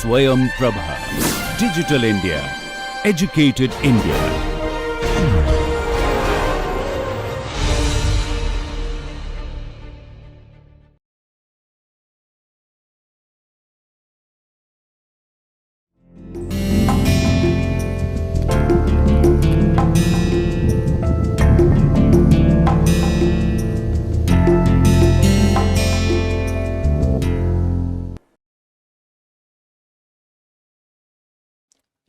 Swayam Prabha. Digital India. Educated India.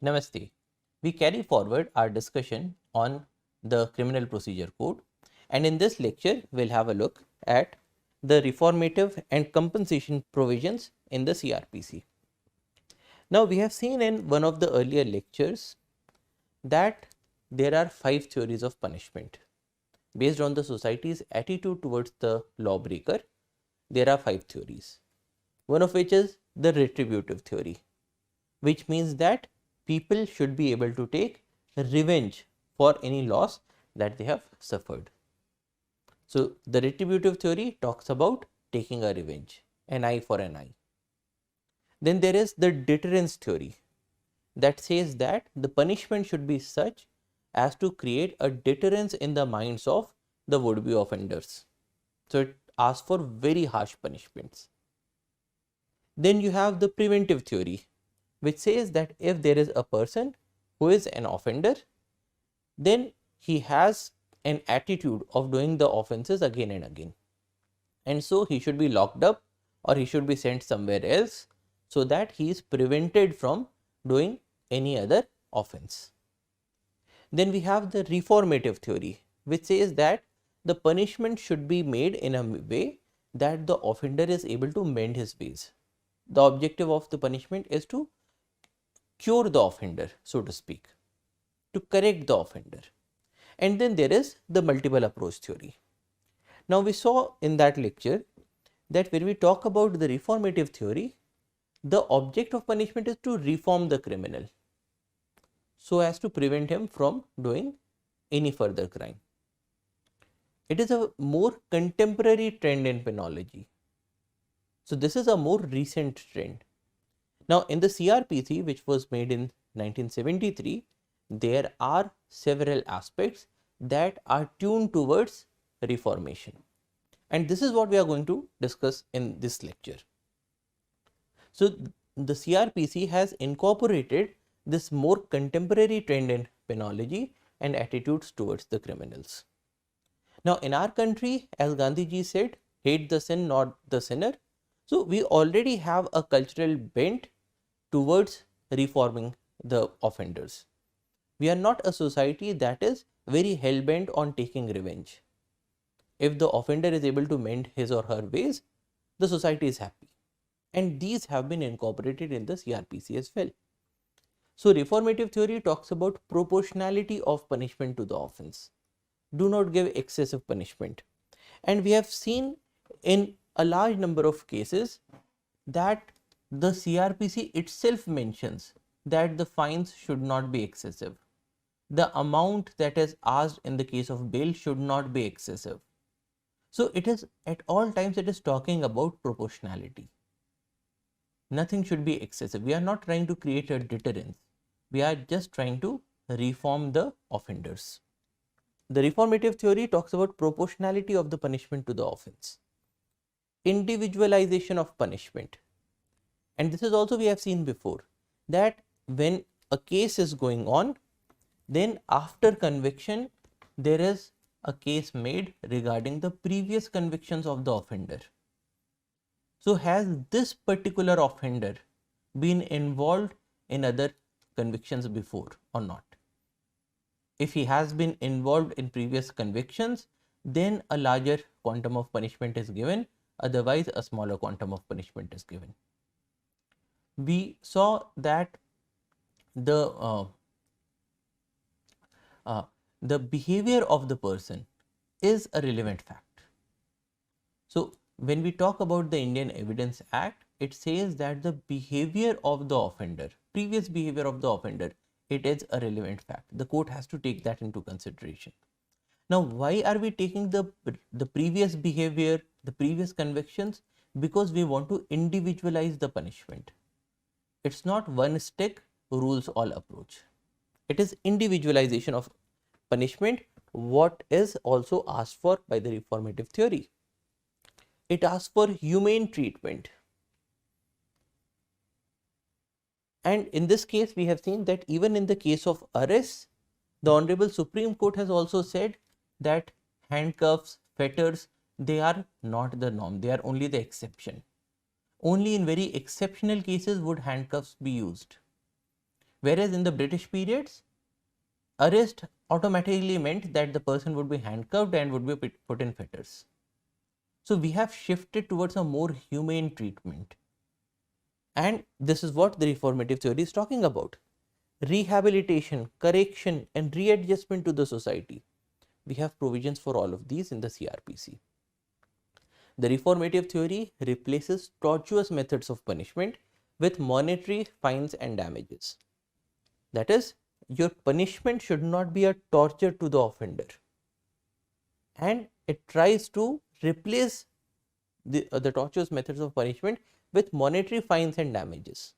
Namaste. We carry forward our discussion on the Criminal Procedure Code, and in this lecture we'll have a look at the reformative and compensation provisions in the CRPC. Now we have seen in one of the earlier lectures that there are 5 theories of punishment. Based on the society's attitude towards the lawbreaker, there are 5 theories. One of which is the retributive theory, which means that people should be able to take revenge for any loss that they have suffered. So, the retributive theory talks about taking a revenge, an eye for an eye. Then there is the deterrence theory that says that the punishment should be such as to create a deterrence in the minds of the would-be offenders. So, it asks for very harsh punishments. Then you have the preventive theory, which says that if there is a person who is an offender, then he has an attitude of doing the offenses again and again, and so he should be locked up or he should be sent somewhere else so that he is prevented from doing any other offense. Then we have the reformative theory, which says that the punishment should be made in a way that the offender is able to mend his ways. The objective of the punishment is to cure the offender, so to speak, to correct the offender. And then there is the multiple approach theory. Now we saw in that lecture that when we talk about the reformative theory, the object of punishment is to reform the criminal so as to prevent him from doing any further crime. It is a more contemporary trend in penology. So this is a more recent trend. Now in the CRPC, which was made in 1973, there are several aspects that are tuned towards reformation, and this is what we are going to discuss in this lecture. So the CRPC has incorporated this more contemporary trend in penology and attitudes towards the criminals. Now in our country, as Gandhiji said, hate the sin, not the sinner. So we already have a cultural bent towards reforming the offenders. We are not a society that is very hell-bent on taking revenge. If the offender is able to mend his or her ways, the society is happy. And these have been incorporated in the CRPC as well. So reformative theory talks about proportionality of punishment to the offense. Do not give excessive punishment. And we have seen in a large number of cases that the CRPC itself mentions that the fines should not be excessive. The amount that is asked in the case of bail should not be excessive. So it is at all times it is talking about proportionality. Nothing should be excessive. We are not trying to create a deterrence. We are just trying to reform the offenders. The reformative theory talks about proportionality of the punishment to the offense. Individualization of punishment. And this is also we have seen before, that when a case is going on, then after conviction, there is a case made regarding the previous convictions of the offender. So has this particular offender been involved in other convictions before or not? If he has been involved in previous convictions, then a larger quantum of punishment is given, otherwise a smaller quantum of punishment is given. We saw that the behavior of the person is a relevant fact. So when we talk about the Indian Evidence Act, it says that the behavior of the offender, previous behavior of the offender, it is a relevant fact. The court has to take that into consideration. Now, why are we taking the previous behavior, the previous convictions? Because we want to individualize the punishment. It's not one stick rules all approach. It is individualization of punishment, what is also asked for by the reformative theory. It asks for humane treatment. And in this case, we have seen that even in the case of arrests, the Honorable Supreme Court has also said that handcuffs, fetters, they are not the norm, they are only the exception. Only in very exceptional cases would handcuffs be used. Whereas in the British periods, arrest automatically meant that the person would be handcuffed and would be put in fetters. So we have shifted towards a more humane treatment. And this is what the reformative theory is talking about. Rehabilitation, correction, and readjustment to the society. We have provisions for all of these in the CRPC. The reformative theory replaces tortuous methods of punishment with monetary fines and damages. That is, your punishment should not be a torture to the offender. And it tries to replace the tortuous methods of punishment with monetary fines and damages.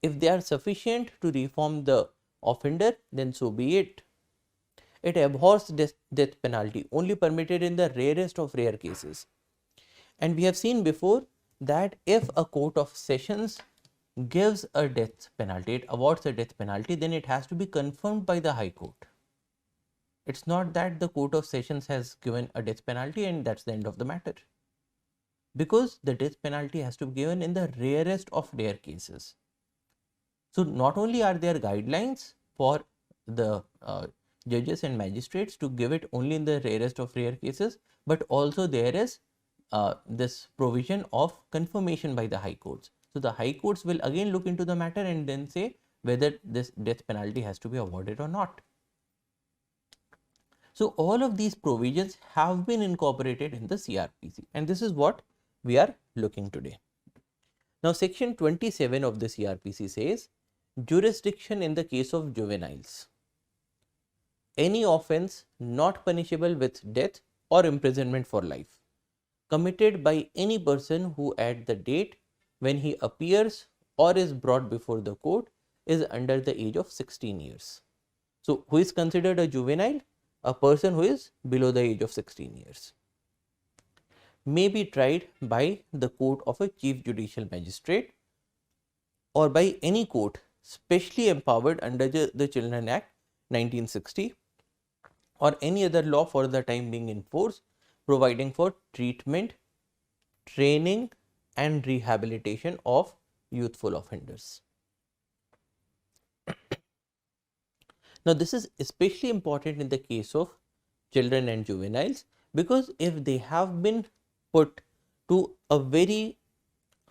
If they are sufficient to reform the offender, then so be it. It abhors death penalty, only permitted in the rarest of rare cases. And we have seen before that if a court of sessions gives a death penalty, it awards a death penalty, then it has to be confirmed by the High Court. It's not that the Court of Sessions has given a death penalty and that's the end of the matter. Because the death penalty has to be given in the rarest of rare cases. So not only are there guidelines for the judges and magistrates to give it only in the rarest of rare cases, but also there is this provision of confirmation by the High Courts. So the High Courts will again look into the matter and then say whether this death penalty has to be awarded or not. So all of these provisions have been incorporated in the CRPC, and this is what we are looking today. Now section 27 of the CRPC says jurisdiction in the case of juveniles. Any offence not punishable with death or imprisonment for life committed by any person who at the date when he appears or is brought before the court is under the age of 16 years. So who is considered a juvenile? A person who is below the age of 16 years. May be tried by the court of a chief judicial magistrate or by any court specially empowered under the Children Act 1960 or any other law for the time being in force providing for treatment, training and rehabilitation of youthful offenders. Now this is especially important in the case of children and juveniles, because if they have been put to a very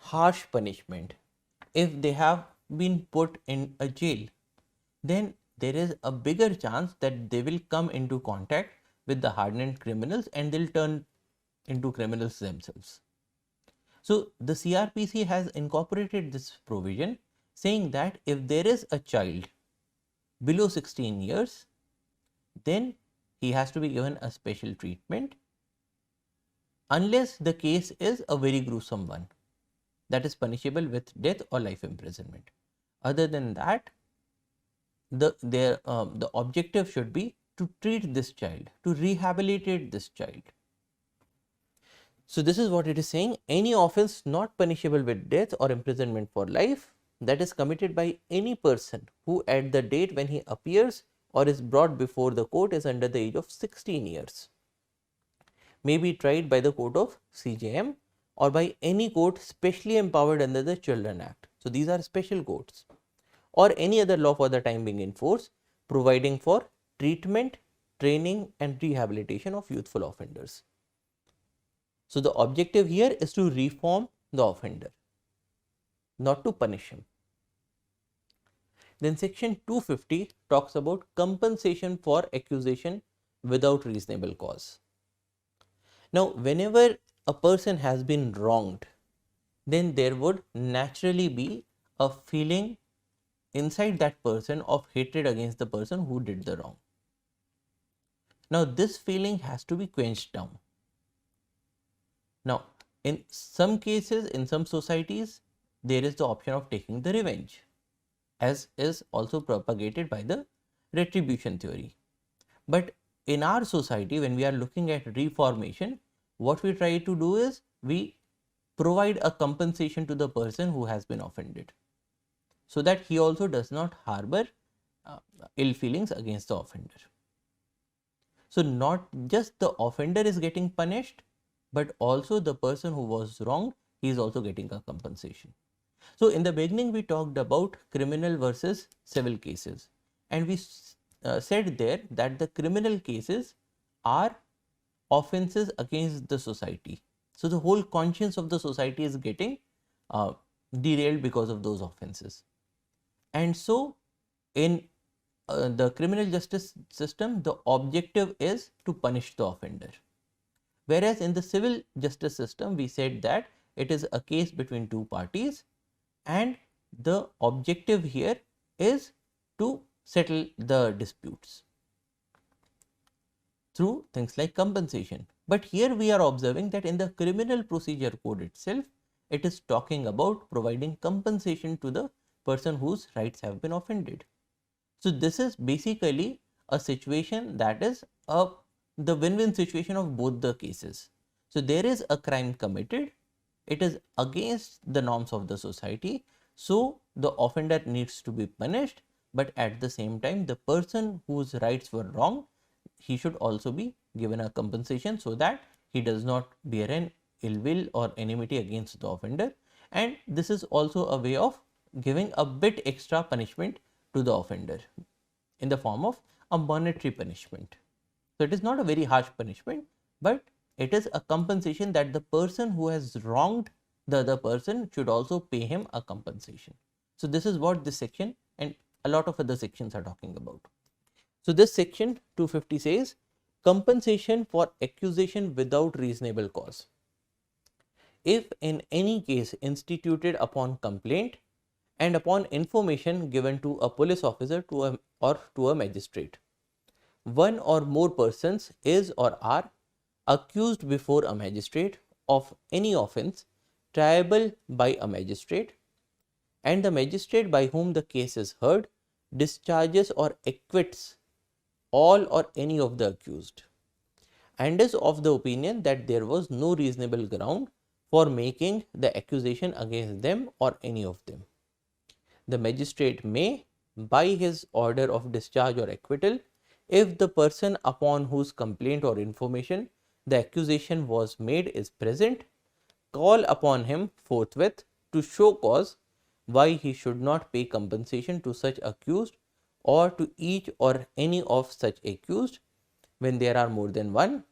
harsh punishment, if they have been put in a jail, then there is a bigger chance that they will come into contact with the hardened criminals and they'll turn into criminals themselves. So the CRPC has incorporated this provision saying that if there is a child below 16 years, then he has to be given a special treatment unless the case is a very gruesome one that is punishable with death or life imprisonment. Other than that, the objective should be to treat this child, to rehabilitate this child. So this is what it is saying: any offence not punishable with death or imprisonment for life that is committed by any person who at the date when he appears or is brought before the court is under the age of 16 years may be tried by the court of CJM or by any court specially empowered under the Children Act. So these are special courts, or any other law for the time being in force providing for treatment, training and rehabilitation of youthful offenders. So the objective here is to reform the offender, not to punish him. Then section 250 talks about compensation for accusation without reasonable cause. Now whenever a person has been wronged, then there would naturally be a feeling inside that person of hatred against the person who did the wrong. Now this feeling has to be quenched down. Now in some cases, in some societies, there is the option of taking the revenge, as is also propagated by the retribution theory. But in our society, when we are looking at reformation, what we try to do is we provide a compensation to the person who has been offended, so that he also does not harbor ill feelings against the offender. So not just the offender is getting punished, but also the person who was wronged, he is also getting a compensation. So in the beginning, we talked about criminal versus civil cases, and we said there that the criminal cases are offenses against the society. So the whole conscience of the society is getting derailed because of those offenses. And so in the criminal justice system, the objective is to punish the offender. Whereas in the civil justice system, we said that it is a case between two parties, and the objective here is to settle the disputes through things like compensation. But here we are observing that in the criminal procedure code itself, it is talking about providing compensation to the person whose rights have been offended. So this is basically a situation that is the win-win situation of both the cases. So there is a crime committed, it is against the norms of the society, so the offender needs to be punished, but at the same time the person whose rights were wrong, he should also be given a compensation so that he does not bear an ill will or enmity against the offender. And this is also a way of giving a bit extra punishment to the offender in the form of a monetary punishment. So it is not a very harsh punishment, but it is a compensation that the person who has wronged the other person should also pay him a compensation. So this is what this section and a lot of other sections are talking about. So this section 250 says compensation for accusation without reasonable cause. If in any case instituted upon complaint and upon information given to a police officer or to a magistrate, one or more persons is or are accused before a magistrate of any offence triable by a magistrate, and the magistrate by whom the case is heard discharges or acquits all or any of the accused, and is of the opinion that there was no reasonable ground for making the accusation against them or any of them, the magistrate may, by his order of discharge or acquittal, if the person upon whose complaint or information the accusation was made is present, call upon him forthwith to show cause why he should not pay compensation to such accused or to each or any of such accused when there are more than one,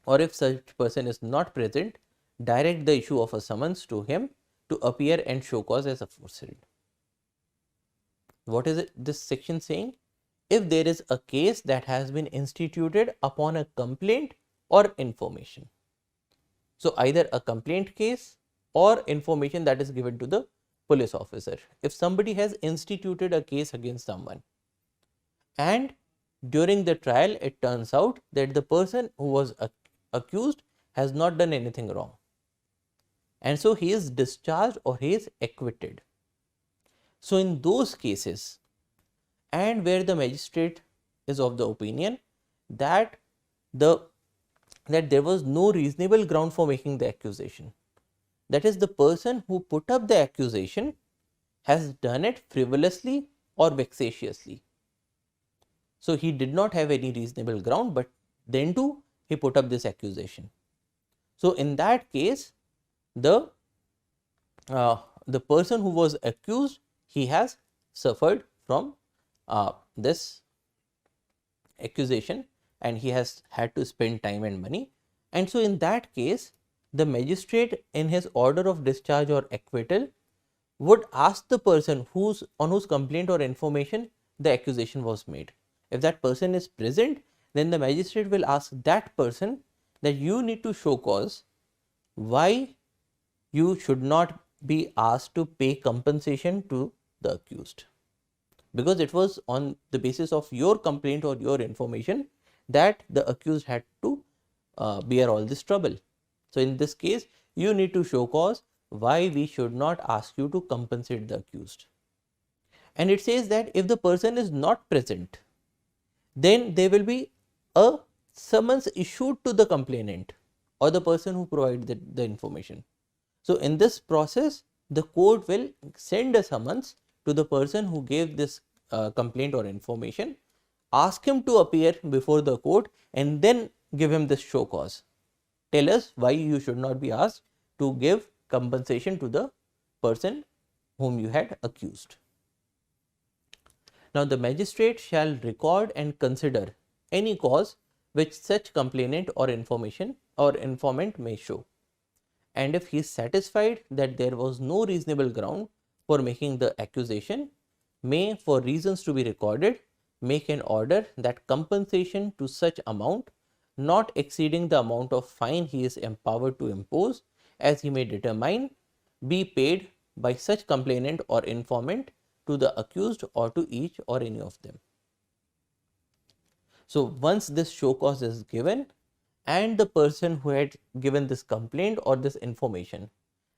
or if such person is not present, direct the issue of a summons to him to appear and show cause as aforesaid. What is this section saying? If there is a case that has been instituted upon a complaint or information, so either a complaint case or information that is given to the police officer, if somebody has instituted a case against someone and during the trial it turns out that the person who was accused has not done anything wrong, and so he is discharged or he is acquitted. So in those cases, and where the magistrate is of the opinion that there was no reasonable ground for making the accusation, that is, the person who put up the accusation has done it frivolously or vexatiously. So he did not have any reasonable ground, but then too he put up this accusation. So in that case, the person who was accused, he has suffered from this accusation and he has had to spend time and money. And so in that case, the magistrate in his order of discharge or acquittal would ask the person on whose complaint or information the accusation was made. If that person is present, then the magistrate will ask that person that you need to show cause why you should not be asked to pay compensation to the accused, because it was on the basis of your complaint or your information that the accused had to bear all this trouble. So in this case, you need to show cause why we should not ask you to compensate the accused. And it says that if the person is not present, then there will be a summons issued to the complainant or the person who provided the information. So, in this process, the court will send a summons to the person who gave this complaint or information, ask him to appear before the court and then give him this show cause. Tell us why you should not be asked to give compensation to the person whom you had accused. Now, the magistrate shall record and consider any cause which such complainant or informant may show. And if he is satisfied that there was no reasonable ground for making the accusation, may, for reasons to be recorded, make an order that compensation to such amount, not exceeding the amount of fine he is empowered to impose, as he may determine, be paid by such complainant or informant to the accused or to each or any of them. So, once this show cause is given and the person who had given this complaint or this information,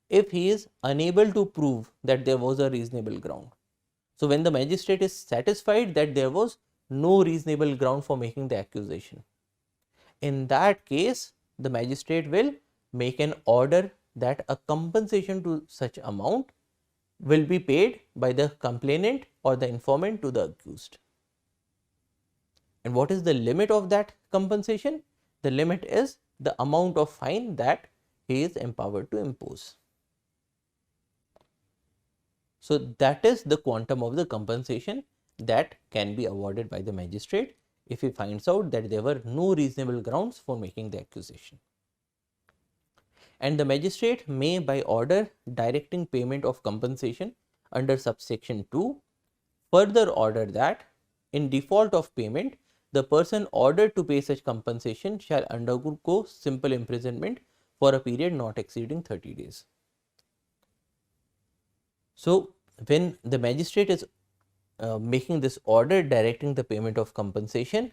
if he is unable to prove that there was a reasonable ground. So, when the magistrate is satisfied that there was no reasonable ground for making the accusation, in that case the magistrate will make an order that a compensation to such amount will be paid by the complainant or the informant to the accused. And what is the limit of that compensation? The limit is the amount of fine that he is empowered to impose. So, that is the quantum of the compensation that can be awarded by the magistrate if he finds out that there were no reasonable grounds for making the accusation. And the magistrate may, by order directing payment of compensation under subsection 2, further order that in default of payment, the person ordered to pay such compensation shall undergo simple imprisonment for a period not exceeding 30 days. So, when the magistrate is making this order directing the payment of compensation,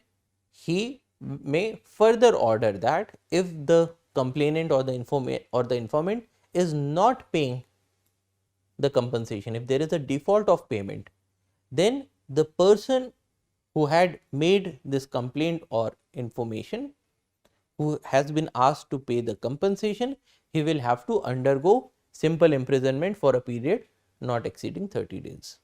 he may further order that if the complainant or the informant is not paying the compensation, if there is a default of payment, then the person who had made this complaint or information, who has been asked to pay the compensation, he will have to undergo simple imprisonment for a period not exceeding 30 days.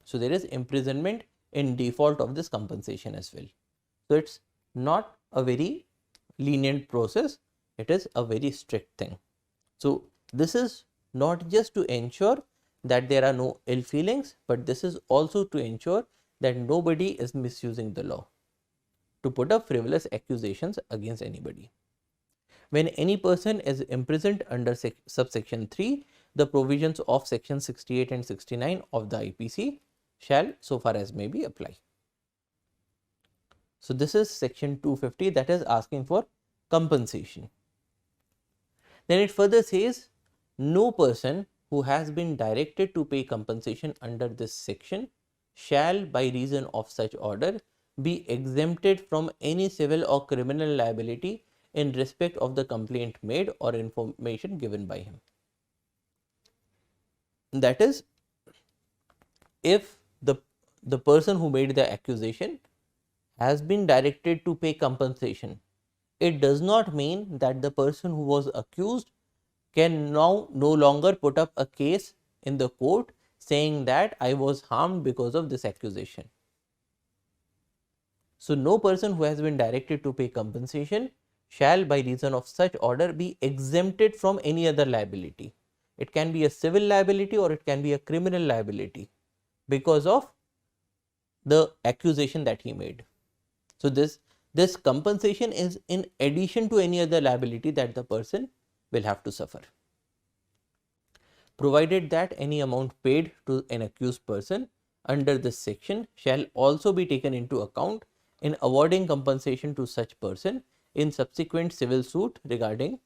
So, there is imprisonment in default of this compensation as well. So, it is not a very lenient process, it is a very strict thing. So, this is not just to ensure that there are no ill feelings, but this is also to ensure that nobody is misusing the law to put up frivolous accusations against anybody. When any person is imprisoned under subsection 3, the provisions of section 68 and 69 of the IPC shall, so far as may be, apply. So, this is section 250, that is asking for compensation. Then it further says, no person who has been directed to pay compensation under this section shall, by reason of such order, be exempted from any civil or criminal liability in respect of the complaint made or information given by him. That is, if the person who made the accusation has been directed to pay compensation, it does not mean that the person who was accused can now no longer put up a case in the court saying that I was harmed because of this accusation. So, no person who has been directed to pay compensation shall, by reason of such order, be exempted from any other liability. It can be a civil liability or it can be a criminal liability because of the accusation that he made. So, this compensation is in addition to any other liability that the person will have to suffer, provided that any amount paid to an accused person under this section shall also be taken into account in awarding compensation to such person in subsequent civil suit regarding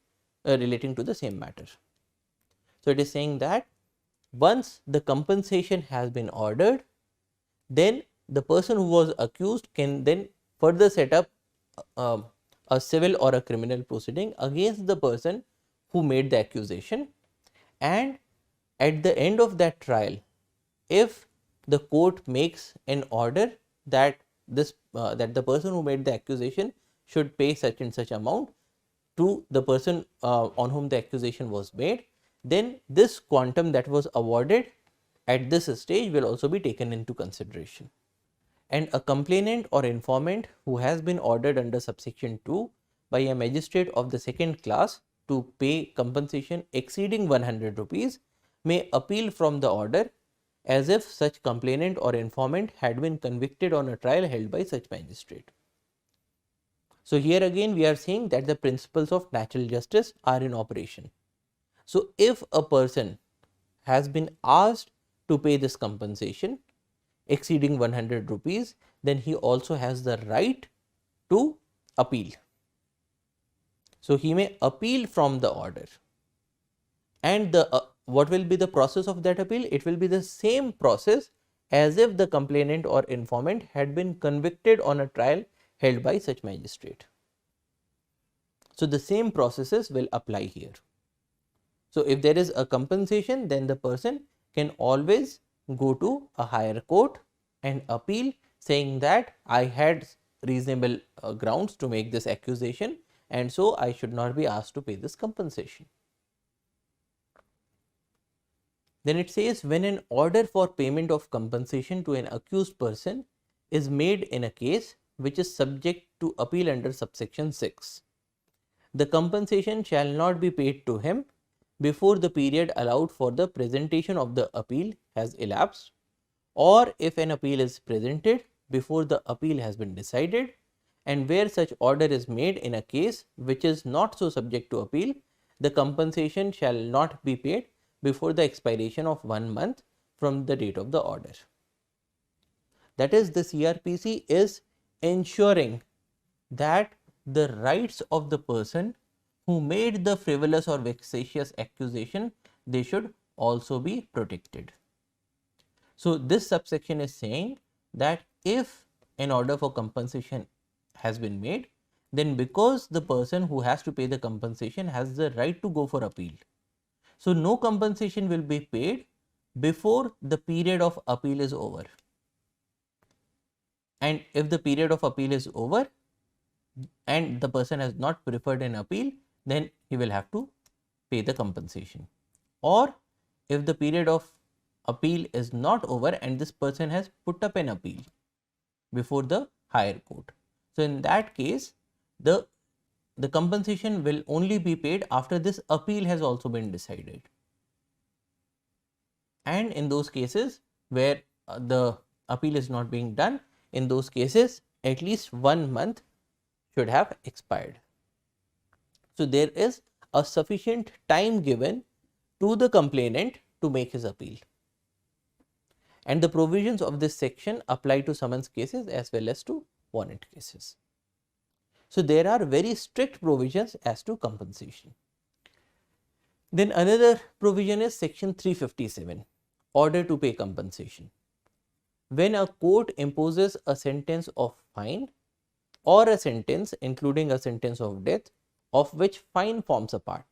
relating to the same matter. So, it is saying that once the compensation has been ordered, then the person who was accused can then further set up a civil or a criminal proceeding against the person who made the accusation, and at the end of that trial, if the court makes an order that that the person who made the accusation should pay such and such amount to the person on whom the accusation was made, then this quantum that was awarded at this stage will also be taken into consideration. And a complainant or informant who has been ordered under subsection 2 by a magistrate of the second class to pay compensation exceeding 100 rupees may appeal from the order as if such complainant or informant had been convicted on a trial held by such magistrate. So here again we are saying that the principles of natural justice are in operation. So if a person has been asked to pay this compensation exceeding 100 rupees, then he also has the right to appeal. So he may appeal from the order, and what will be the process of that appeal? It will be the same process as if the complainant or informant had been convicted on a trial held by such magistrate. So the same processes will apply here. So if there is a compensation, then the person can always go to a higher court and appeal, saying that I had reasonable grounds to make this accusation, and so I should not be asked to pay this compensation. Then it says, when an order for payment of compensation to an accused person is made in a case which is subject to appeal under subsection 6, the compensation shall not be paid to him before the period allowed for the presentation of the appeal has elapsed, or if an appeal is presented before the appeal has been decided, and where such order is made in a case which is not so subject to appeal, the compensation shall not be paid before the expiration of 1 month from the date of the order. That is, the CRPC is ensuring that the rights of the person who made the frivolous or vexatious accusation, they should also be protected. So this subsection is saying that if an order for compensation has been made, then because the person who has to pay the compensation has the right to go for appeal, so no compensation will be paid before the period of appeal is over. And if the period of appeal is over and the person has not preferred an appeal, then he will have to pay the compensation. Or if the period of appeal is not over and this person has put up an appeal before the higher court, so in that case the compensation will only be paid after this appeal has also been decided. And in those cases where the appeal is not being done, in those cases at least 1 month should have expired. So there is a sufficient time given to the complainant to make his appeal. And the provisions of this section apply to summons cases as well as to warrant cases. So there are very strict provisions as to compensation. Then another provision is section 357, order to pay compensation. When a court imposes a sentence of fine or a sentence including a sentence of death of which fine forms a part,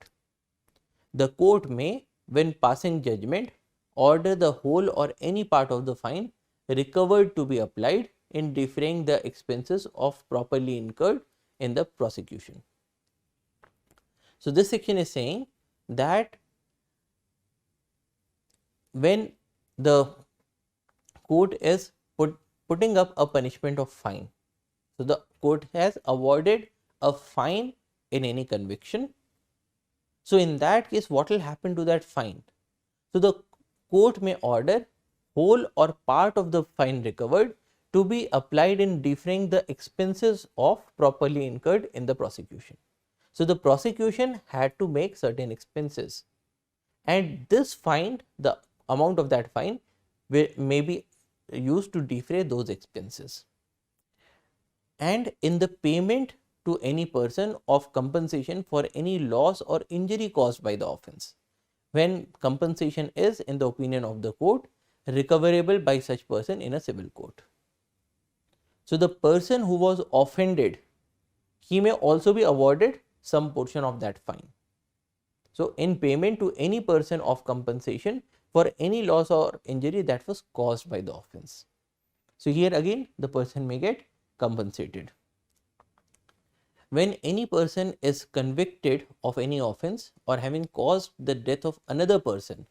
the court may, when passing judgment, order the whole or any part of the fine recovered to be applied in defraying the expenses of properly incurred in the prosecution. So this section is saying that when the court is putting up a punishment of fine, so the court has awarded a fine in any conviction, so in that case what will happen to that fine? So the court may order whole or part of the fine recovered to be applied in defraying the expenses of properly incurred in the prosecution. So the prosecution had to make certain expenses, and this fine, the amount of that fine may be used to defray those expenses. And in the payment to any person of compensation for any loss or injury caused by the offence, when compensation is, in the opinion of the court, recoverable by such person in a civil court. So the person who was offended, he may also be awarded some portion of that fine. So, in payment to any person of compensation for any loss or injury that was caused by the offence. So, here again the person may get compensated. When any person is convicted of any offence or having caused the death of another person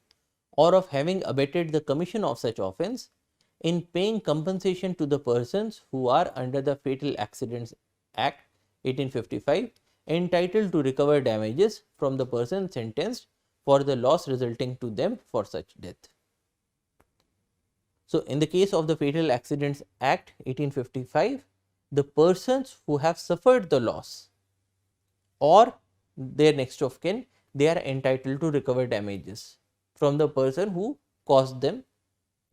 or of having abetted the commission of such offence, in paying compensation to the persons who are under the Fatal Accidents Act 1855 entitled to recover damages from the person sentenced for the loss resulting to them for such death. So, in the case of the Fatal Accidents Act 1855, the persons who have suffered the loss or their next of kin, they are entitled to recover damages from the person who caused them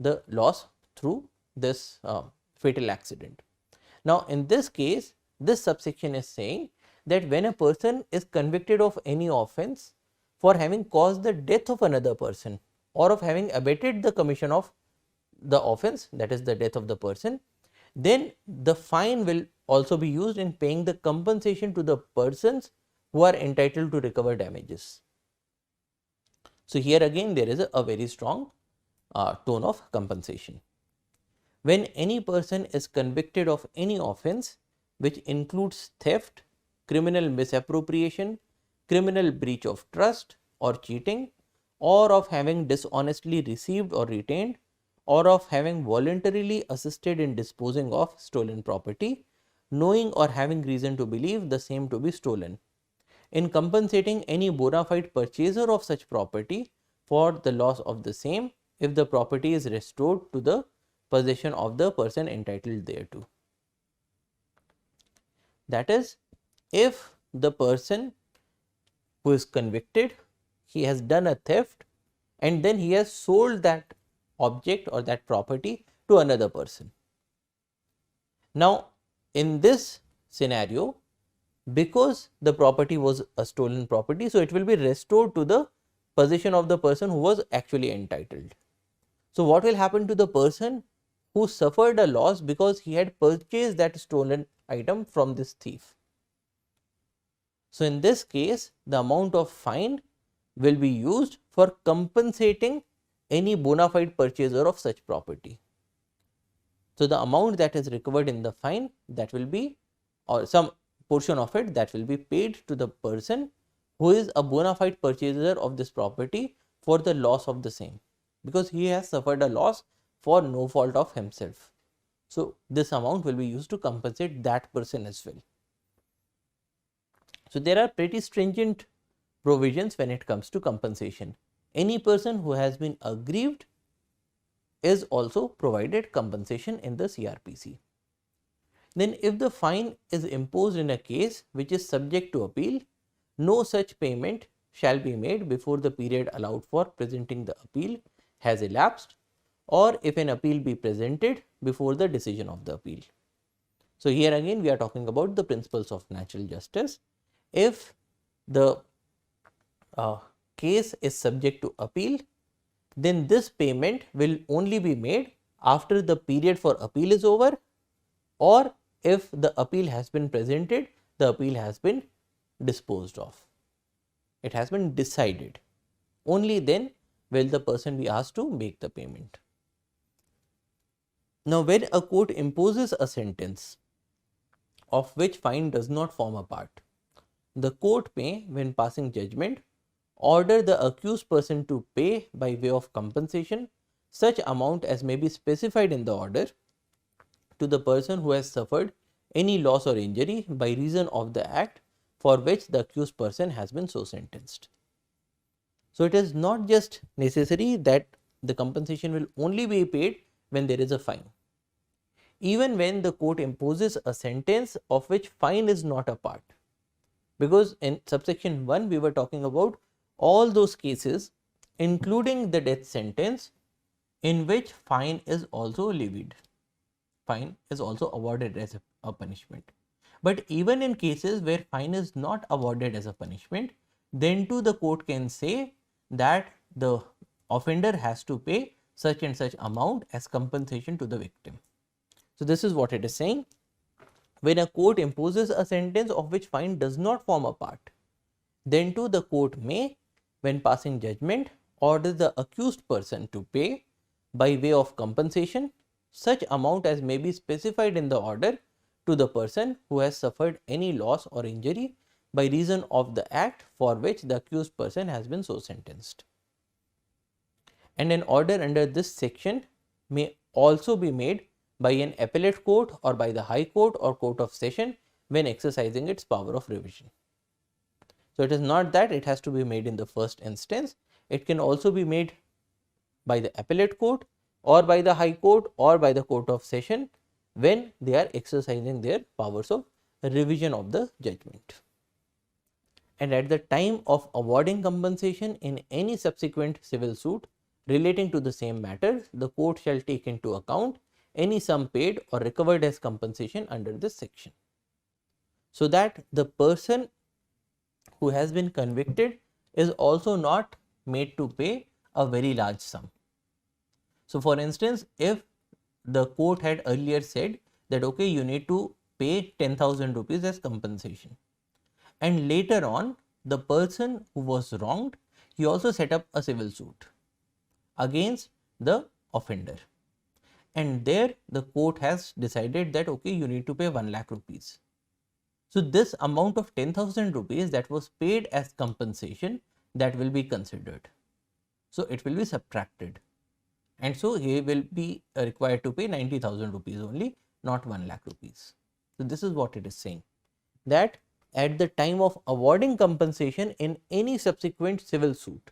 the loss through this fatal accident. Now, in this case, this subsection is saying that when a person is convicted of any offence for having caused the death of another person or of having abetted the commission of the offence, that is the death of the person, then the fine will also be used in paying the compensation to the persons who are entitled to recover damages. So, here again there is a very strong tone of compensation. When any person is convicted of any offence which includes theft, criminal misappropriation, criminal breach of trust or cheating, or of having dishonestly received or retained, or of having voluntarily assisted in disposing of stolen property, knowing or having reason to believe the same to be stolen, in compensating any bona fide purchaser of such property for the loss of the same, if the property is restored to the possession of the person entitled thereto. That is, if the person who is convicted, he has done a theft and then he has sold that object or that property to another person. Now, in this scenario, because the property was a stolen property, so it will be restored to the possession of the person who was actually entitled. So, what will happen to the person who suffered a loss because he had purchased that stolen item from this thief? So, in this case, the amount of fine will be used for compensating any bona fide purchaser of such property. So, the amount that is recovered in the fine, that will be, or some portion of it, that will be paid to the person who is a bona fide purchaser of this property for the loss of the same, because he has suffered a loss for no fault of himself. So, this amount will be used to compensate that person as well. So, there are pretty stringent provisions when it comes to compensation. Any person who has been aggrieved is also provided compensation in the CRPC. Then, if the fine is imposed in a case which is subject to appeal, no such payment shall be made before the period allowed for presenting the appeal has elapsed, or if an appeal be presented before the decision of the appeal. So, here again we are talking about the principles of natural justice. If the case is subject to appeal, then this payment will only be made after the period for appeal is over, or if the appeal has been presented, the appeal has been disposed of, it has been decided. Only then will the person be asked to make the payment. Now, when a court imposes a sentence of which fine does not form a part, the court may, when passing judgment, order the accused person to pay by way of compensation such amount as may be specified in the order to the person who has suffered any loss or injury by reason of the act for which the accused person has been so sentenced. So, it is not just necessary that the compensation will only be paid when there is a fine. Even when the court imposes a sentence of which fine is not a part, because in subsection 1 we were talking about all those cases including the death sentence in which fine is also levied, fine is also awarded as a punishment. But even in cases where fine is not awarded as a punishment, then too the court can say that the offender has to pay such and such amount as compensation to the victim. So, this is what it is saying. When a court imposes a sentence of which fine does not form a part, then too the court may, when passing judgment, orders the accused person to pay by way of compensation such amount as may be specified in the order to the person who has suffered any loss or injury by reason of the act for which the accused person has been so sentenced. And an order under this section may also be made by an appellate court or by the High Court or Court of Session when exercising its power of revision. So, it is not that it has to be made in the first instance, it can also be made by the appellate court or by the High Court or by the Court of Session when they are exercising their powers of revision of the judgment. And at the time of awarding compensation in any subsequent civil suit relating to the same matter, the court shall take into account any sum paid or recovered as compensation under this section, so that the person who has been convicted is also not made to pay a very large sum. So, for instance, if the court had earlier said that okay, you need to pay 10,000 rupees as compensation, and later on the person who was wronged, he also set up a civil suit against the offender, and there the court has decided that okay, you need to pay 1 lakh rupees. So, this amount of 10,000 rupees that was paid as compensation, that will be considered. So, it will be subtracted, and so he will be required to pay 90,000 rupees only, not 1 lakh rupees. So, this is what it is saying, that at the time of awarding compensation in any subsequent civil suit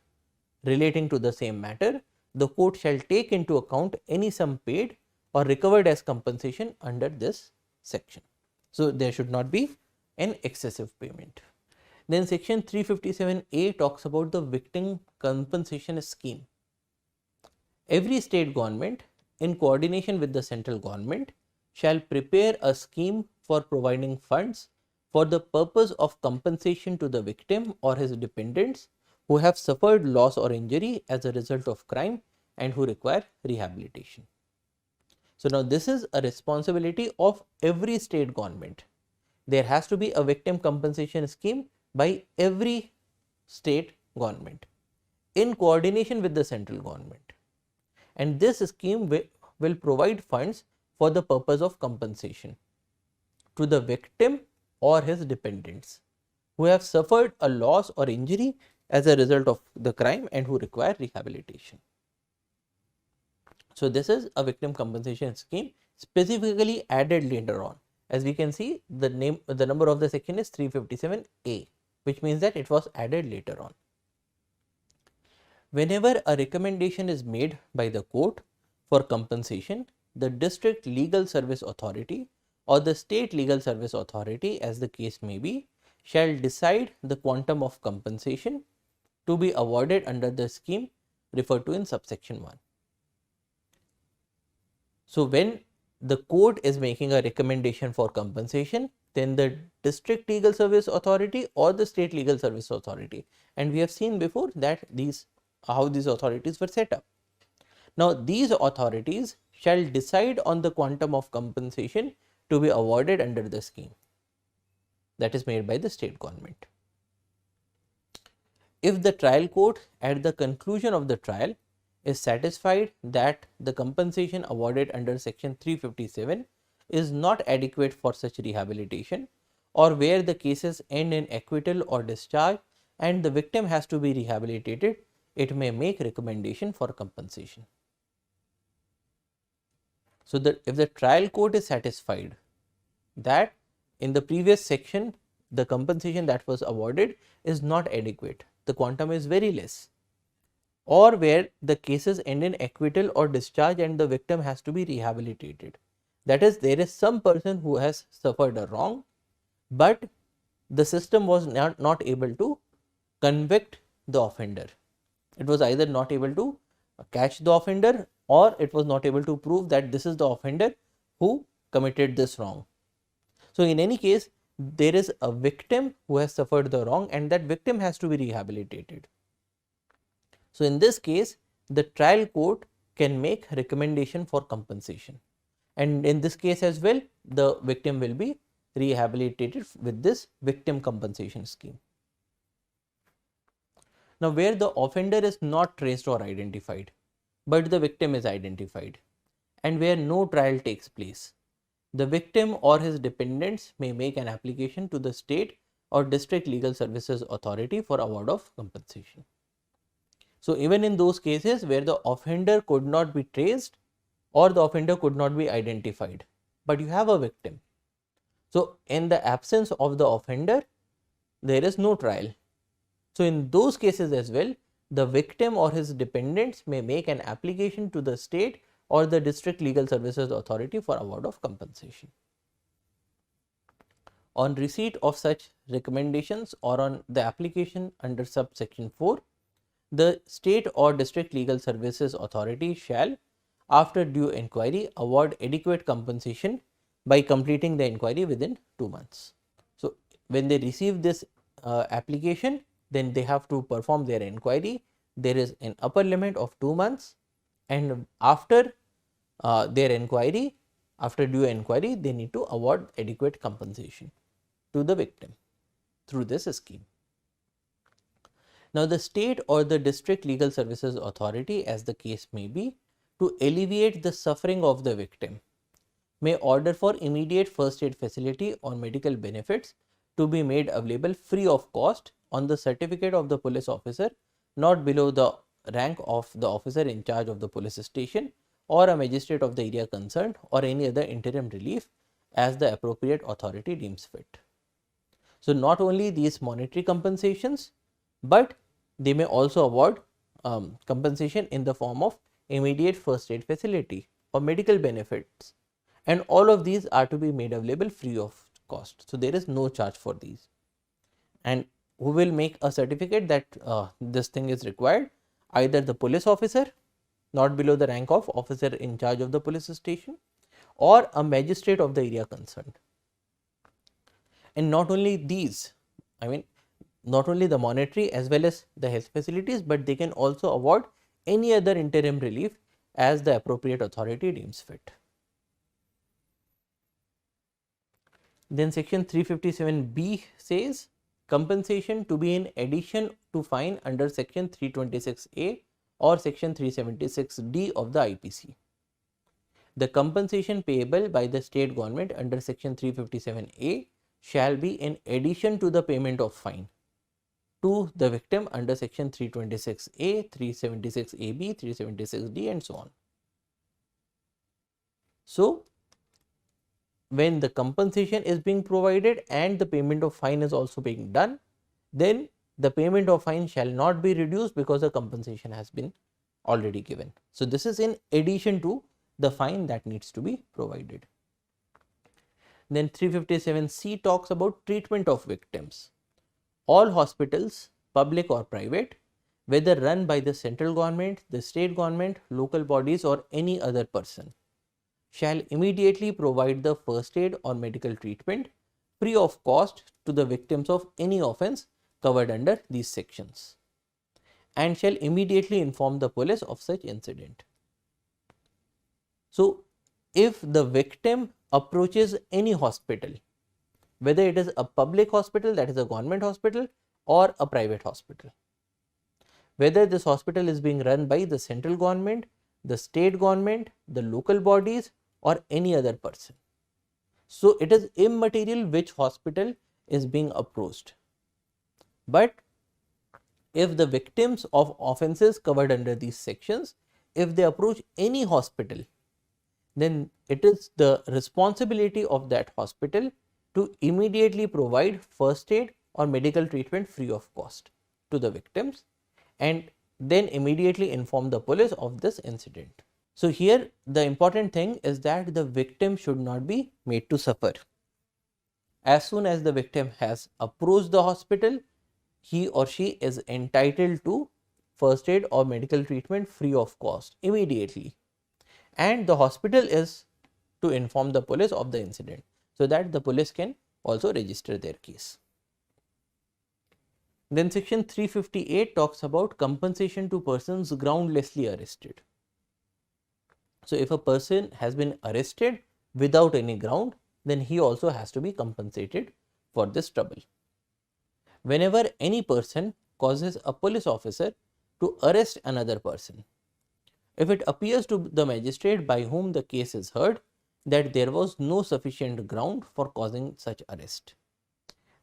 relating to the same matter, the court shall take into account any sum paid or recovered as compensation under this section. So, there should not be an excessive payment. Then section 357A talks about the victim compensation scheme. Every state government in coordination with the central government shall prepare a scheme for providing funds for the purpose of compensation to the victim or his dependents who have suffered loss or injury as a result of crime and who require rehabilitation. So, now this is a responsibility of every state government. There has to be a victim compensation scheme by every state government in coordination with the central government, and this scheme will provide funds for the purpose of compensation to the victim or his dependents who have suffered a loss or injury as a result of the crime and who require rehabilitation. So, this is a victim compensation scheme specifically added later on. As we can see, the number of the section is 357A, which means that it was added later on. Whenever a recommendation is made by the court for compensation, the district legal service authority or the state legal service authority, as the case may be, shall decide the quantum of compensation to be awarded under the scheme referred to in subsection 1. So, when the court is making a recommendation for compensation, then the district legal service authority or the state legal service authority, and we have seen before that how these authorities were set up. Now, these authorities shall decide on the quantum of compensation to be awarded under the scheme that is made by the state government. If the trial court at the conclusion of the trial is satisfied that the compensation awarded under section 357 is not adequate for such rehabilitation, or where the cases end in acquittal or discharge and the victim has to be rehabilitated, it may make recommendation for compensation. So, if the trial court is satisfied that in the previous section the compensation that was awarded is not adequate, the quantum is very less, or where the cases end in acquittal or discharge and the victim has to be rehabilitated, that is, there is some person who has suffered a wrong, but the system was not able to convict the offender. It was either not able to catch the offender, or it was not able to prove that this is the offender who committed this wrong. So, in any case, there is a victim who has suffered the wrong and that victim has to be rehabilitated. So, in this case, the trial court can make recommendation for compensation, and in this case as well, the victim will be rehabilitated with this victim compensation scheme. Now, where the offender is not traced or identified, but the victim is identified, and where no trial takes place, the victim or his dependents may make an application to the state or district legal services authority for award of compensation. So, even in those cases where the offender could not be traced or the offender could not be identified, but you have a victim. So, in the absence of the offender, there is no trial. So, in those cases as well, the victim or his dependents may make an application to the state or the district legal services authority for award of compensation. On receipt of such recommendations or on the application under subsection 4, the state or district legal services authority shall, after due inquiry, award adequate compensation by completing the inquiry within 2 months. So, when they receive this application, then they have to perform their inquiry. There is an upper limit of 2 months, and after their inquiry, after due inquiry, they need to award adequate compensation to the victim through this scheme. Now, the state or the district legal services authority, as the case may be, to alleviate the suffering of the victim, may order for immediate first aid facility or medical benefits to be made available free of cost on the certificate of the police officer not below the rank of the officer in charge of the police station or a magistrate of the area concerned, or any other interim relief as the appropriate authority deems fit. So, not only these monetary compensations, but they may also award compensation in the form of immediate first aid facility or medical benefits, and all of these are to be made available free of cost. So, there is no charge for these. And who will make a certificate that this thing is required? Either the police officer not below the rank of officer in charge of the police station, or a magistrate of the area concerned. And not only these, I mean not only the monetary as well as the health facilities, but they can also award any other interim relief as the appropriate authority deems fit. Then section 357B says compensation to be in addition to fine under section 326A or section 376D of the IPC. The compensation payable by the state government under section 357A shall be in addition to the payment of fine to the victim under section 326A, 376AB, 376D and so on. So, when the compensation is being provided and the payment of fine is also being done, then the payment of fine shall not be reduced because the compensation has been already given. So, this is in addition to the fine that needs to be provided. Then 357C talks about treatment of victims. All hospitals, public or private, whether run by the central government, the state government, local bodies or any other person, shall immediately provide the first aid or medical treatment free of cost to the victims of any offence covered under these sections, and shall immediately inform the police of such incident. So, if the victim approaches any hospital, whether it is a public hospital, that is a government hospital, or a private hospital, whether this hospital is being run by the central government, the state government, the local bodies or any other person. So, it is immaterial which hospital is being approached, but if the victims of offences covered under these sections, if they approach any hospital, then it is the responsibility of that hospital to immediately provide first aid or medical treatment free of cost to the victims, and then immediately inform the police of this incident. So, here the important thing is that the victim should not be made to suffer. As soon as the victim has approached the hospital, he or she is entitled to first aid or medical treatment free of cost immediately, and the hospital is to inform the police of the incident, so that the police can also register their case. Then section 358 talks about compensation to persons groundlessly arrested. So, if a person has been arrested without any ground, then he also has to be compensated for this trouble. Whenever any person causes a police officer to arrest another person, if it appears to the magistrate by whom the case is heard that there was no sufficient ground for causing such arrest,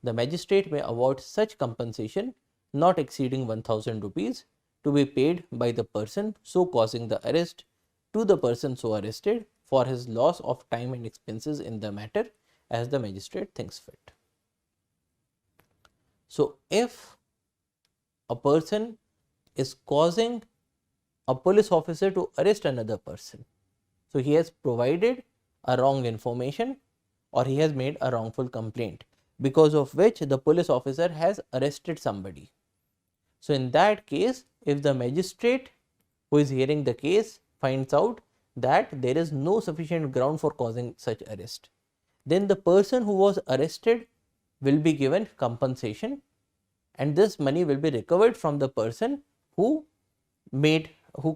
the magistrate may award such compensation not exceeding 1000 rupees to be paid by the person so causing the arrest to the person so arrested for his loss of time and expenses in the matter as the magistrate thinks fit. So, if a person is causing a police officer to arrest another person, so he has provided a wrong information or he has made a wrongful complaint, because of which the police officer has arrested somebody. So, in that case, if the magistrate who is hearing the case finds out that there is no sufficient ground for causing such arrest, then the person who was arrested will be given compensation, and this money will be recovered from the person who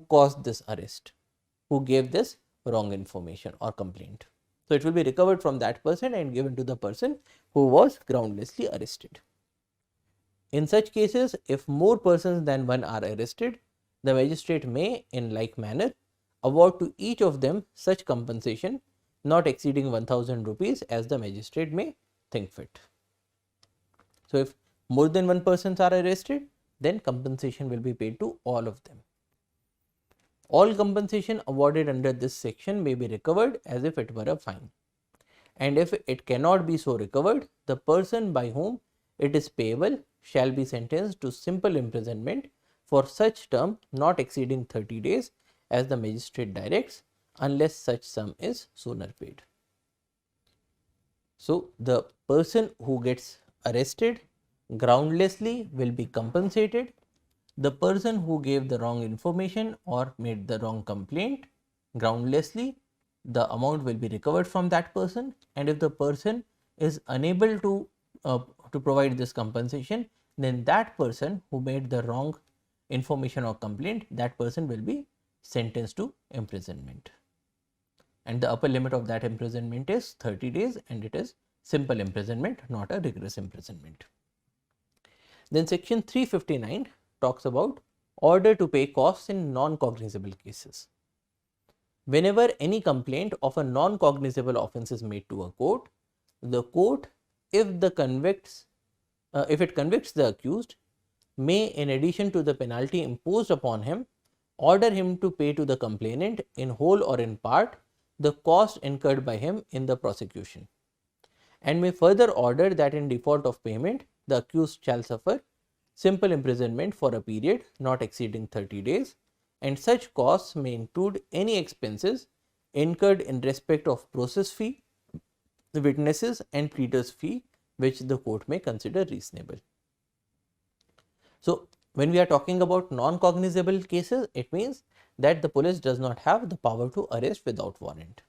caused this arrest, who gave this wrong information or complaint. So, it will be recovered from that person and given to the person who was groundlessly arrested. In such cases, if more persons than one are arrested, the magistrate may in like manner award to each of them such compensation not exceeding 1000 rupees as the magistrate may think fit. So, if more than one persons are arrested, then compensation will be paid to all of them. All compensation awarded under this section may be recovered as if it were a fine, and if it cannot be so recovered, the person by whom it is payable shall be sentenced to simple imprisonment for such term not exceeding 30 days as the magistrate directs, unless such sum is sooner paid. So, the person who gets arrested groundlessly will be compensated. The person who gave the wrong information or made the wrong complaint groundlessly, the amount will be recovered from that person, and if the person is unable to provide this compensation, then that person who made the wrong information or complaint, that person will be sentenced to imprisonment, and the upper limit of that imprisonment is 30 days, and it is simple imprisonment, not a rigorous imprisonment. Then section 359 talks about order to pay costs in non-cognizable cases. Whenever any complaint of a non-cognizable offence is made to a court, the court, if it convicts the accused, may, in addition to the penalty imposed upon him, order him to pay to the complainant in whole or in part the cost incurred by him in the prosecution, and may further order that in default of payment, the accused shall suffer simple imprisonment for a period not exceeding 30 days, and such costs may include any expenses incurred in respect of process fee, the witnesses and pleaders fee, which the court may consider reasonable. So, when we are talking about non-cognizable cases, it means that the police does not have the power to arrest without warrant,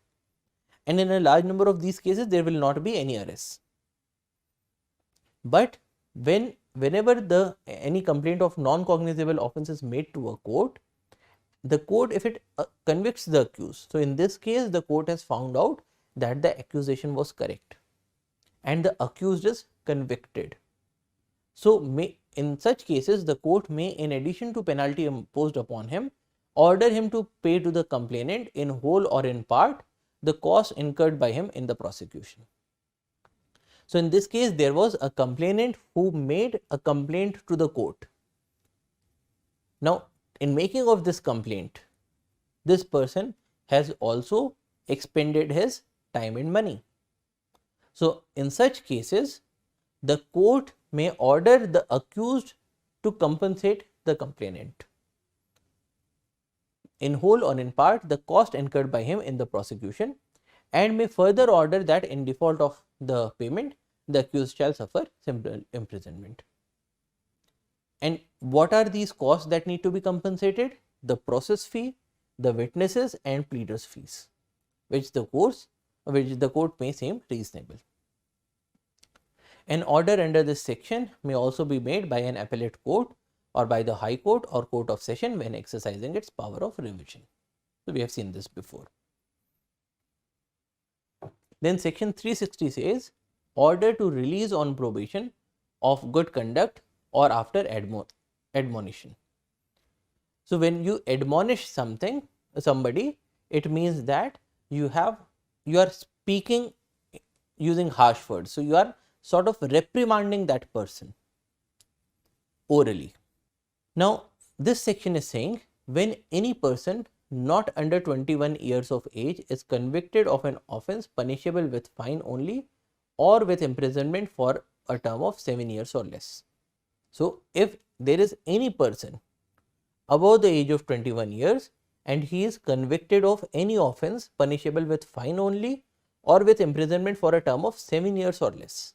and in a large number of these cases there will not be any arrests. But whenever any complaint of non-cognizable offence is made to a court, the court, if it convicts the accused, so in this case the court has found out that the accusation was correct and the accused is convicted. So, in such cases the court may, in addition to penalty imposed upon him, order him to pay to the complainant in whole or in part the cost incurred by him in the prosecution. So, in this case there was a complainant who made a complaint to the court. Now, in making of this complaint, this person has also expended his time and money. So, in such cases the court may order the accused to compensate the complainant in whole or in part the cost incurred by him in the prosecution, and may further order that in default of the payment, the accused shall suffer simple imprisonment. And what are these costs that need to be compensated? The process fee, the witnesses and pleaders fees, which the court may seem reasonable. An order under this section may also be made by an appellate court or by the High Court or Court of Session when exercising its power of revision. So, we have seen this before. Then section 360 says order to release on probation of good conduct or after admonition. So when you admonish somebody, it means that you are speaking using harsh words. So you are sort of reprimanding that person orally. Now this section is saying when any person not under 21 years of age is convicted of an offence punishable with fine only or with imprisonment for a term of 7 years or less. So if there is any person above the age of 21 years and he is convicted of any offence punishable with fine only or with imprisonment for a term of 7 years or less,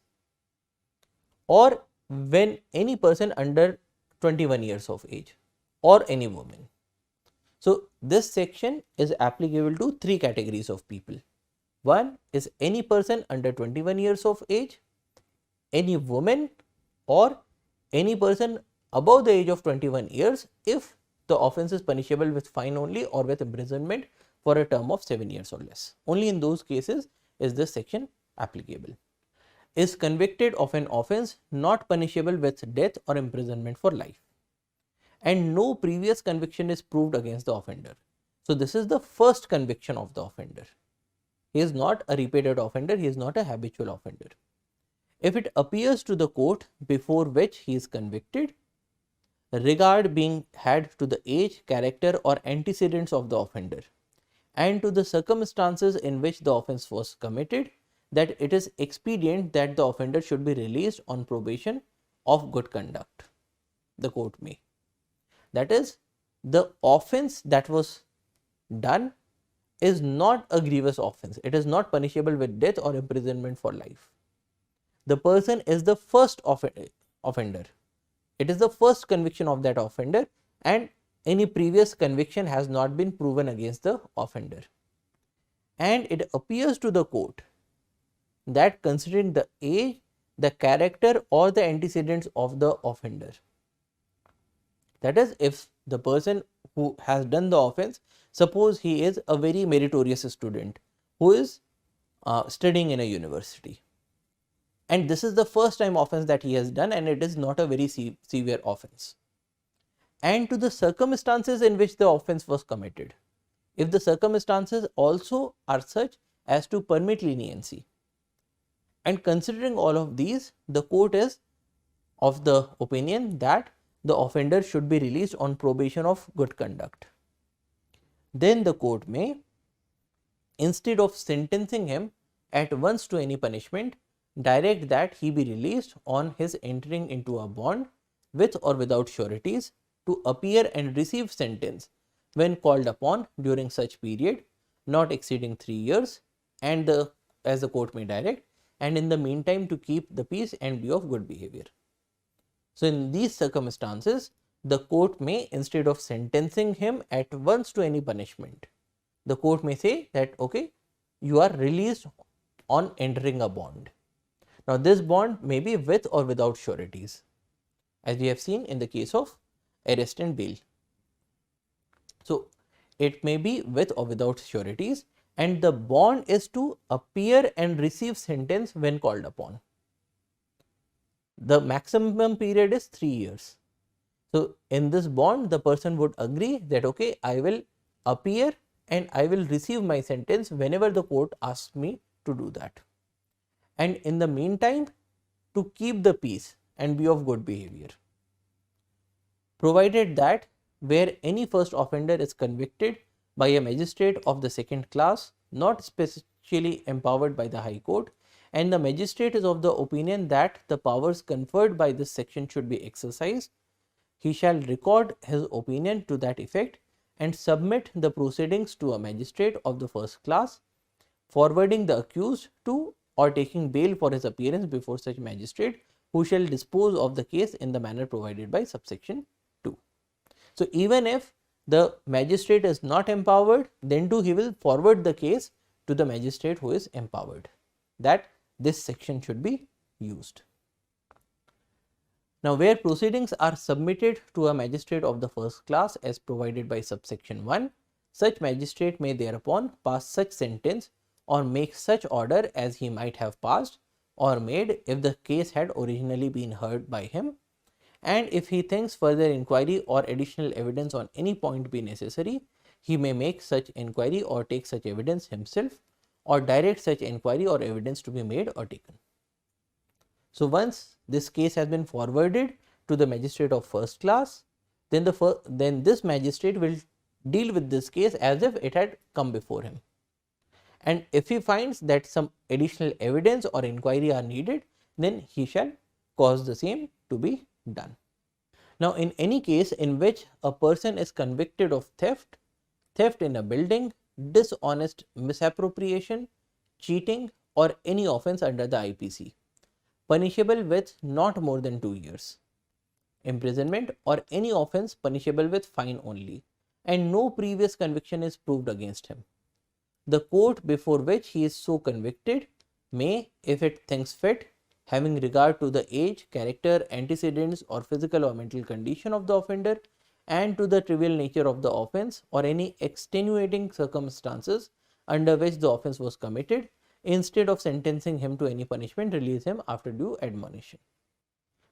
or when any person under 21 years of age or any woman. So this section is applicable to three categories of people. One is any person under 21 years of age, any woman, or any person above the age of 21 years if the offence is punishable with fine only or with imprisonment for a term of 7 years or less. Only in those cases is this section applicable. Is convicted of an offence not punishable with death or imprisonment for life, and no previous conviction is proved against the offender. So this is the first conviction of the offender. He is not a repeated offender, he is not a habitual offender. If it appears to the court before which he is convicted, regard being had to the age, character or antecedents of the offender and to the circumstances in which the offence was committed, that it is expedient that the offender should be released on probation of good conduct, the court may. That is, the offence that was done is not a grievous offence. It is not punishable with death or imprisonment for life. The person is the first offender. It is the first conviction of that offender and any previous conviction has not been proven against the offender. And it appears to the court that considering the age, the character or the antecedents of the offender. That is, if the person who has done the offence, suppose he is a very meritorious student who is studying in a university, and this is the first time offence that he has done and it is not a very severe offence, and to the circumstances in which the offence was committed. If the circumstances also are such as to permit leniency, and considering all of these, the court is of the opinion that the offender should be released on probation of good conduct, then the court may, instead of sentencing him at once to any punishment, direct that he be released on his entering into a bond with or without sureties to appear and receive sentence when called upon during such period not exceeding 3 years, and as the court may direct, and in the meantime to keep the peace and be of good behavior. So in these circumstances, the court may, instead of sentencing him at once to any punishment, the court may say that okay, you are released on entering a bond. Now this bond may be with or without sureties, as we have seen in the case of arrest and bail. So it may be with or without sureties, and the bond is to appear and receive sentence when called upon. The maximum period is 3 years. So in this bond, the person would agree that okay, I will appear and I will receive my sentence whenever the court asks me to do that, and in the meantime to keep the peace and be of good behavior, provided that where any first offender is convicted by a magistrate of the second class not specially empowered by the High Court, and the magistrate is of the opinion that the powers conferred by this section should be exercised, he shall record his opinion to that effect and submit the proceedings to a magistrate of the first class, forwarding the accused to or taking bail for his appearance before such magistrate, who shall dispose of the case in the manner provided by subsection 2. So even if the magistrate is not empowered, then too he will forward the case to the magistrate who is empowered. That this section should be used. Now where proceedings are submitted to a magistrate of the first class as provided by subsection 1, such magistrate may thereupon pass such sentence or make such order as he might have passed or made if the case had originally been heard by him, and if he thinks further inquiry or additional evidence on any point be necessary, he may make such inquiry or take such evidence himself or direct such inquiry or evidence to be made or taken. So, once this case has been forwarded to the magistrate of first class, then this magistrate will deal with this case as if it had come before him. And if he finds that some additional evidence or inquiry are needed, then he shall cause the same to be done. Now, in any case in which a person is convicted of theft, theft in a building, dishonest misappropriation, cheating, or any offence under the IPC, punishable with not more than 2 years imprisonment, or any offence punishable with fine only, and no previous conviction is proved against him, the court before which he is so convicted may, if it thinks fit, having regard to the age, character, antecedents, or physical or mental condition of the offender, and to the trivial nature of the offence or any extenuating circumstances under which the offence was committed, instead of sentencing him to any punishment, release him after due admonition.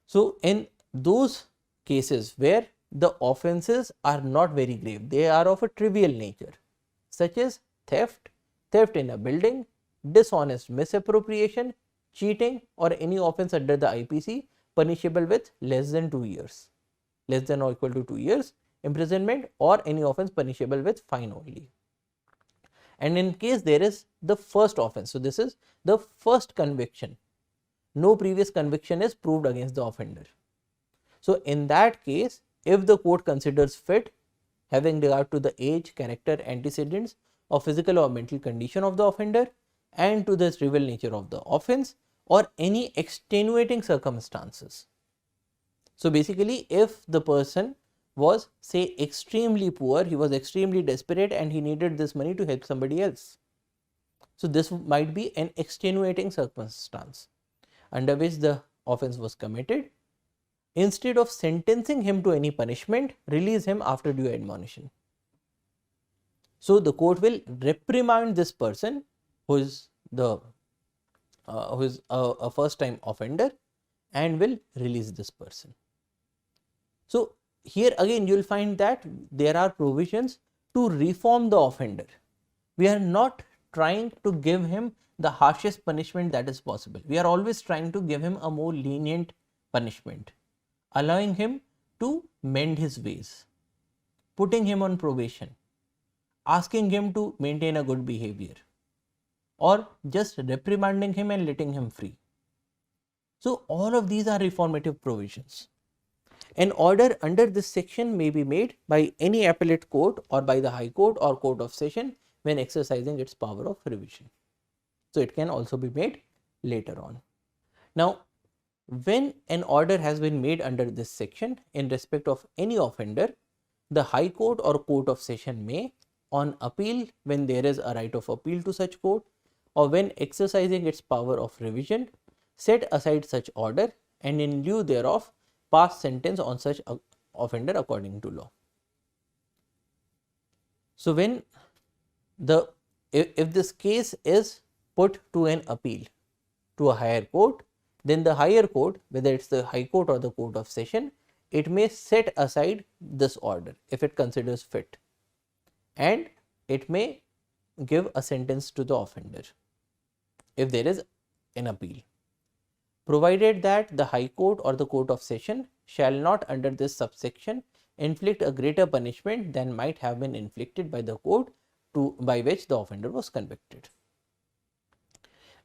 So, in those cases where the offences are not very grave, they are of a trivial nature, such as theft, theft in a building, dishonest misappropriation, cheating, or any offence under the IPC punishable with less than 2 years, less than or equal to 2 years imprisonment, or any offence punishable with fine only. And in case there is the first offence, so this is the first conviction, no previous conviction is proved against the offender. So, in that case, if the court considers fit, having regard to the age, character, antecedents, or physical or mental condition of the offender, and to the trivial nature of the offence, or any extenuating circumstances. So, basically, if the person was, say, extremely poor, he was extremely desperate and he needed this money to help somebody else. So, this might be an extenuating circumstance under which the offence was committed. Instead of sentencing him to any punishment, release him after due admonition. So, the court will reprimand this person who is a first time offender and will release this person. So, here again you will find that there are provisions to reform the offender. We are not trying to give him the harshest punishment that is possible. We are always trying to give him a more lenient punishment, allowing him to mend his ways, putting him on probation, asking him to maintain a good behavior, or just reprimanding him and letting him free. So, all of these are reformative provisions. An order under this section may be made by any appellate court or by the High Court or Court of Session when exercising its power of revision. So, it can also be made later on. Now, when an order has been made under this section in respect of any offender, the High Court or Court of Session may, on appeal when there is a right of appeal to such court, or when exercising its power of revision, set aside such order and in lieu thereof pass sentence on such offender according to law. So, when if this case is put to an appeal to a higher court, then the higher court, whether it is the High Court or the Court of Session, it may set aside this order if it considers fit, and it may give a sentence to the offender if there is an appeal, provided that the High Court or the Court of Session shall not under this subsection inflict a greater punishment than might have been inflicted by the court by which the offender was convicted.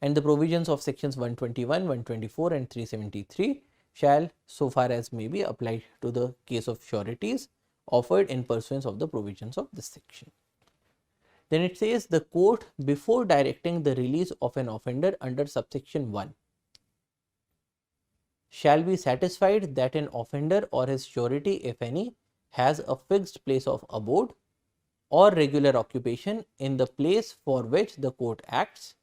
And the provisions of sections 121, 124 and 373 shall, so far as may be, apply to the case of sureties offered in pursuance of the provisions of this section. Then it says, the court, before directing the release of an offender under subsection 1, shall be satisfied that an offender or his surety, if any, has a fixed place of abode or regular occupation in the place for which the court acts,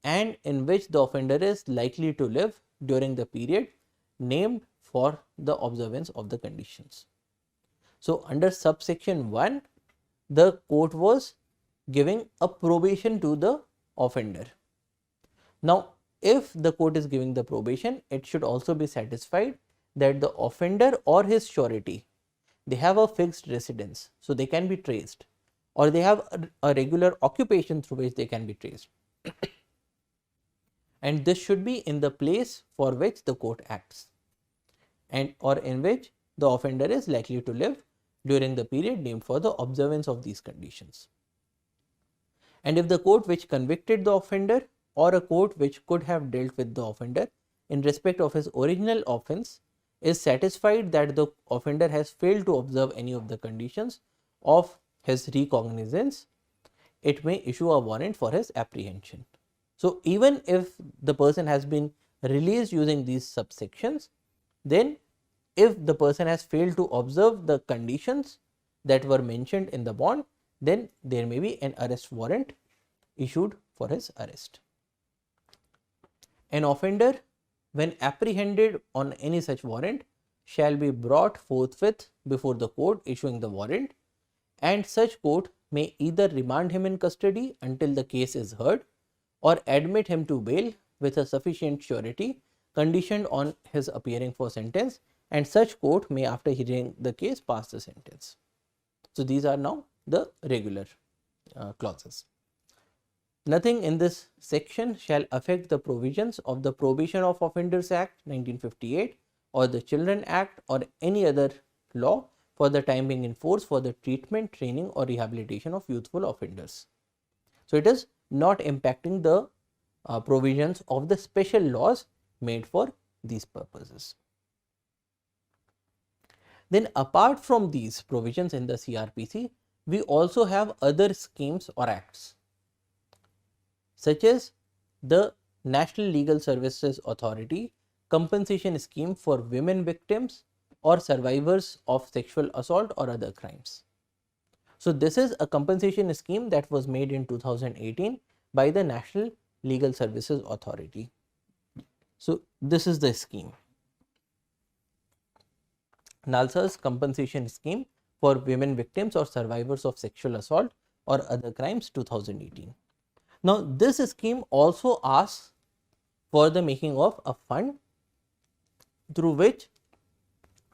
and in which the offender is likely to live during the period named for the observance of the conditions. So, under subsection 1, the court was giving a probation to the offender. Now, if the court is giving the probation, it should also be satisfied that the offender or his surety, they have a fixed residence, so they can be traced, or they have a regular occupation through which they can be traced. And this should be in the place for which the court acts, and or in which the offender is likely to live during the period named for the observance of these conditions. And if the court which convicted the offender or a court which could have dealt with the offender in respect of his original offence is satisfied that the offender has failed to observe any of the conditions of his recognizance, it may issue a warrant for his apprehension. So, even if the person has been released using these subsections, then if the person has failed to observe the conditions that were mentioned in the bond, then there may be an arrest warrant issued for his arrest. An offender, when apprehended on any such warrant, shall be brought forthwith before the court issuing the warrant, and such court may either remand him in custody until the case is heard or admit him to bail with a sufficient surety conditioned on his appearing for sentence, and such court may, after hearing the case, pass the sentence. So, these are now the regular clauses. Nothing in this section shall affect the provisions of the Probation of Offenders Act 1958 or the Children Act or any other law for the time being in force for the treatment, training or rehabilitation of youthful offenders. So, it is not impacting the provisions of the special laws made for these purposes. Then, apart from these provisions in the CRPC, we also have other schemes or acts, such as the National Legal Services Authority compensation scheme for women victims or survivors of sexual assault or other crimes. So, this is a compensation scheme that was made in 2018 by the National Legal Services Authority. So, this is the scheme. NALSA's compensation scheme for women victims or survivors of sexual assault or other crimes 2018. Now, this scheme also asks for the making of a fund through which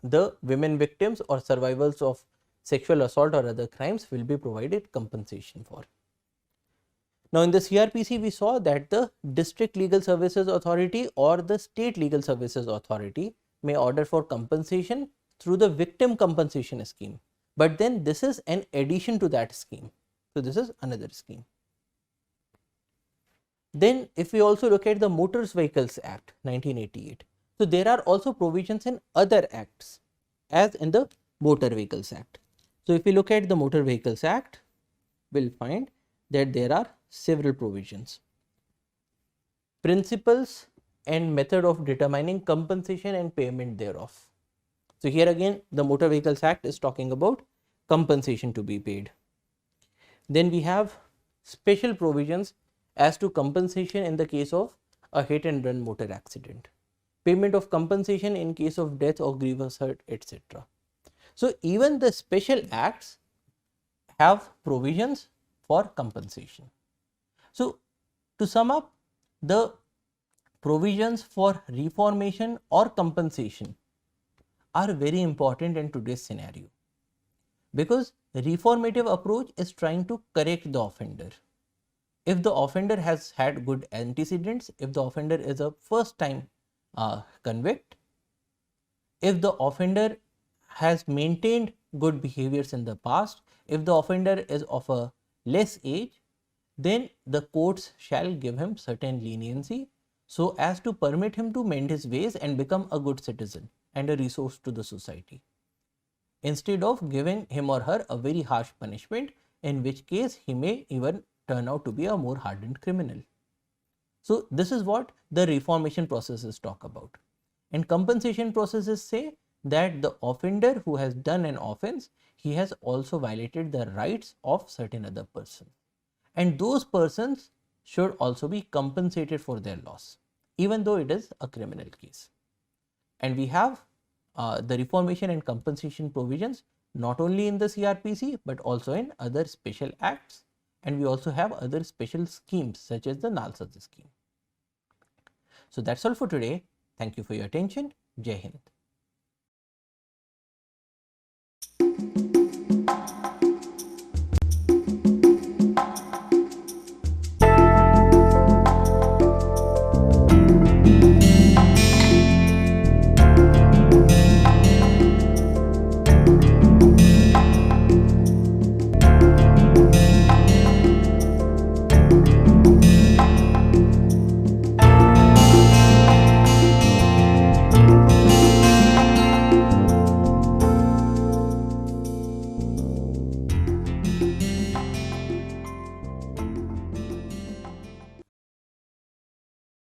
the women victims or survivors of sexual assault or other crimes will be provided compensation for. Now, in the CRPC, we saw that the District Legal Services Authority or the State Legal Services Authority may order for compensation through the victim compensation scheme, but then this is an addition to that scheme. So, this is another scheme. Then, if we also look at the Motor Vehicles Act 1988, so there are also provisions in other acts as in the Motor Vehicles Act. So, if we look at the Motor Vehicles Act, we will find that there are several provisions. Principles and method of determining compensation and payment thereof. So, here again the Motor Vehicles Act is talking about compensation to be paid. Then we have special provisions as to compensation in the case of a hit and run motor accident, payment of compensation in case of death or grievous hurt, etc. So, even the special acts have provisions for compensation. So, to sum up, the provisions for reformation or compensation are very important in today's scenario, because the reformative approach is trying to correct the offender. If the offender has had good antecedents, if the offender is a first time convict, if the offender has maintained good behaviors in the past, if the offender is of a less age, then the courts shall give him certain leniency so as to permit him to mend his ways and become a good citizen and a resource to the society, instead of giving him or her a very harsh punishment, in which case he may even turn out to be a more hardened criminal. So, this is what the reformation processes talk about. And compensation processes say that the offender who has done an offense, he has also violated the rights of certain other person, and those persons should also be compensated for their loss, even though it is a criminal case. And we have the reformation and compensation provisions not only in the CRPC but also in other special acts, and we also have other special schemes such as the NALSA scheme. So, that's all for today. Thank you for your attention. Jai Hind.